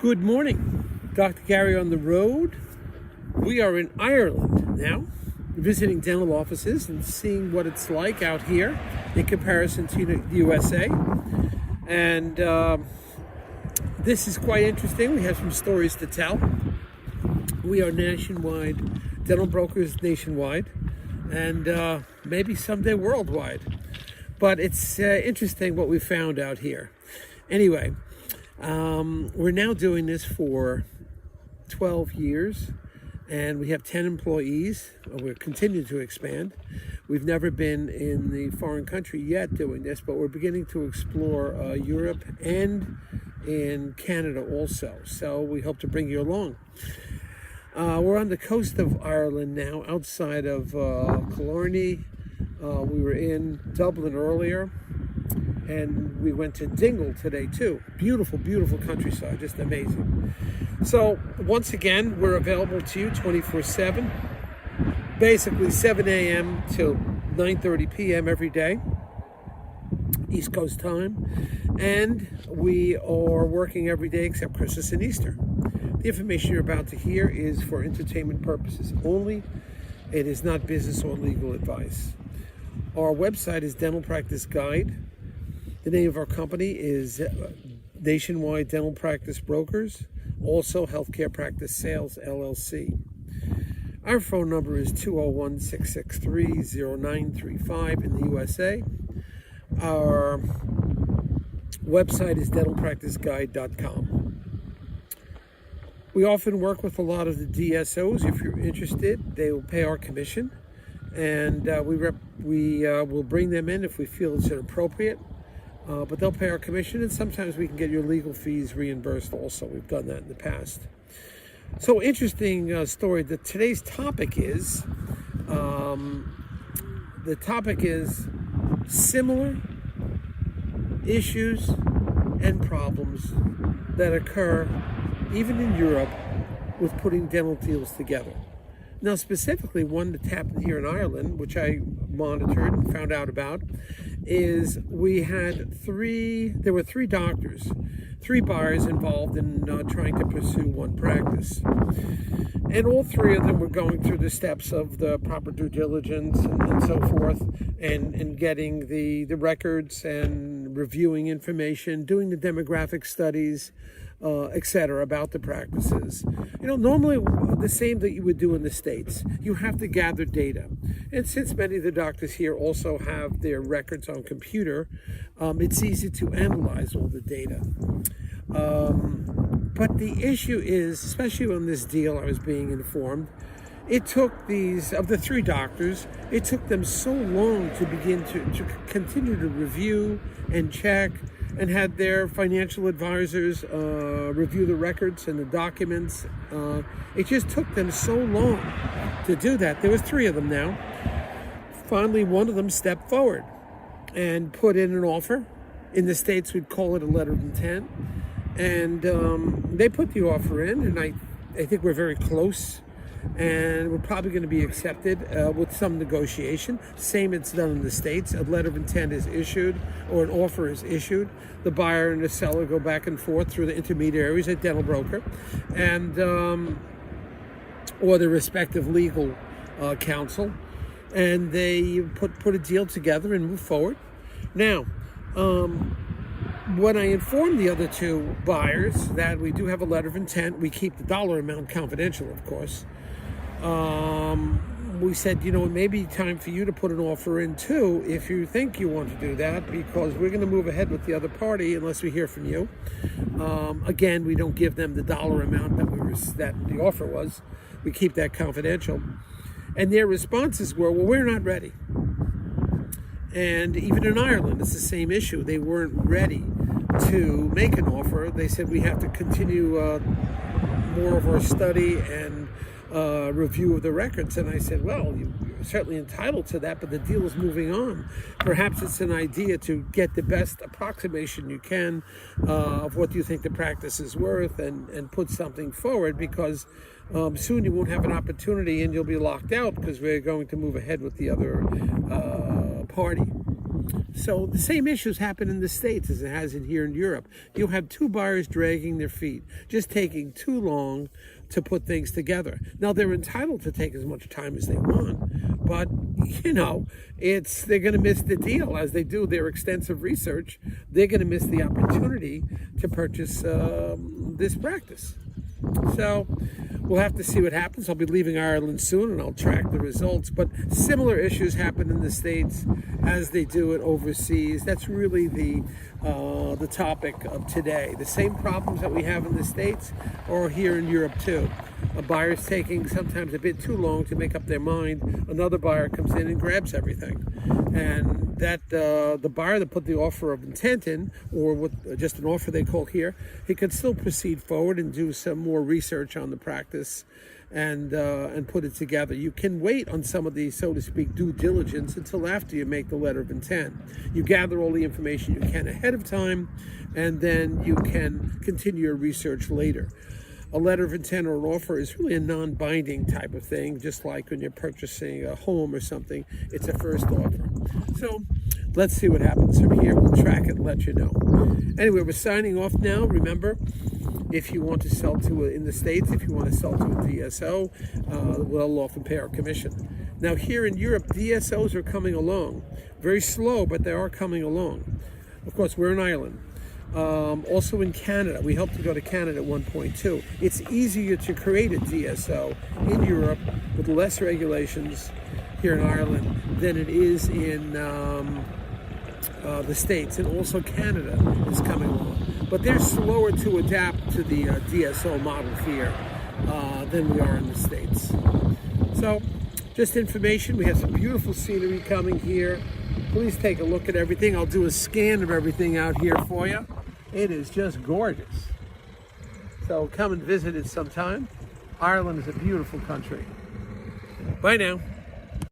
Good morning, Dr. Gary on the road. We are in Ireland now, visiting dental offices and seeing what it's like out here in comparison to the USA. And this is quite interesting. We have some stories to tell. We are nationwide, dental brokers nationwide, and maybe someday worldwide. But it's interesting what we found out here. Anyway, we're now doing this for 12 years, and we have 10 employees. We're continuing to expand. We've never been in the foreign country yet doing this, but we're beginning to explore Europe and in Canada also. So we hope to bring you along. We're on the coast of Ireland now, outside of Killarney. We were in Dublin earlier, and we went to Dingle today too. Beautiful, beautiful countryside, just amazing. So once again, we're available to you 24/7, basically 7 a.m. till 9:30 p.m. every day, East Coast time, and we are working every day except Christmas and Easter. The information you're about to hear is for entertainment purposes only. It is not business or legal advice. Our website is Dental Practice Guide. The name of our company is Nationwide Dental Practice Brokers, also Healthcare Practice Sales, LLC. Our phone number is 201-663-0935 in the USA. Our website is dentalpracticeguide.com. We often work with a lot of the DSOs. If you're interested, they will pay our commission, and we will bring them in if we feel it's inappropriate. But they'll pay our commission, and sometimes we can get your legal fees reimbursed also. We've done that in the past. So interesting story. Today's topic is, similar issues and problems that occur even in Europe with putting dental deals together. Now, specifically, one that's happened here in Ireland, which I monitored and found out about, is there were three doctors, three buyers involved in trying to pursue one practice. And all three of them were going through the steps of the proper due diligence and so forth, and getting the records and reviewing information, doing the demographic studies, etc., about the practices. Normally the same that you would do in the States. You have to gather data. And since many of the doctors here also have their records on computer, it's easy to analyze all the data. But the issue is, especially on this deal, I was being informed, it took of the three doctors, it took them so long to begin to continue to review and check, and had their financial advisors review the records and the documents. It just took them so long to do that. There was three of them now. Finally, one of them stepped forward and put in an offer. In the States, we'd call it a letter of intent. And they put the offer in, and I think we're very close. And we're probably going to be accepted with some negotiation. Same it's done in the States. A letter of intent is issued, or an offer is issued. The buyer and the seller go back and forth through the intermediaries, a dental broker, and or the respective legal counsel, and they put a deal together and move forward. Now, when I informed the other two buyers that we do have a letter of intent, we keep the dollar amount confidential, of course. We said, it may be time for you to put an offer in too, if you think you want to do that, because we're going to move ahead with the other party unless we hear from you. Again, we don't give them the dollar amount that the offer was. We keep that confidential. And their responses were, well, we're not ready. And even in Ireland, it's the same issue. They weren't ready to make an offer. They said we have to continue more of our study and review of the records. And I said, well, you're certainly entitled to that, but the deal is moving on. Perhaps it's an idea to get the best approximation you can of what you think the practice is worth, and put something forward, because soon you won't have an opportunity and you'll be locked out, because we're going to move ahead with the other party. So the same issues happen in the States as it has in here in Europe. You'll have two buyers dragging their feet, just taking too long to put things together. Now they're entitled to take as much time as they want, but they're going to miss the deal as they do their extensive research. They're going to miss the opportunity to purchase this practice. So we'll have to see what happens. I'll be leaving Ireland soon and I'll track the results. But similar issues happen in the States as they do it overseas. That's really the topic of today. The same problems that we have in the States are here in Europe too. A buyer's taking sometimes a bit too long to make up their mind. Another buyer comes in and grabs everything. And that the buyer that put the offer of intent in, or with just an offer they call here, he can still proceed forward and do some more research on the practice and put it together. You can wait on some of the, so to speak, due diligence until after you make the letter of intent. You gather all the information you can ahead of time, and then you can continue your research later. A letter of intent or an offer is really a non-binding type of thing, just like when you're purchasing a home or something. It's a first offer. So let's see what happens from here. We'll track it and let you know. Anyway, we're signing off now. Remember, if you want to sell in the States, if you want to sell to a DSO, we'll often pay our commission. Now here in Europe, DSOs are coming along. Very slow, but they are coming along. Of course, we're in Ireland. Also in Canada, we hope to go to Canada at one point too. It's easier to create a DSO in Europe with less regulations here in Ireland than it is in the States, and also Canada is coming along. But they're slower to adapt to the DSO model here than we are in the States. So, just information. We have some beautiful scenery coming here. Please take a look at everything. I'll do a scan of everything out here for you. It is just gorgeous. So come and visit it sometime. Ireland is a beautiful country. Bye now.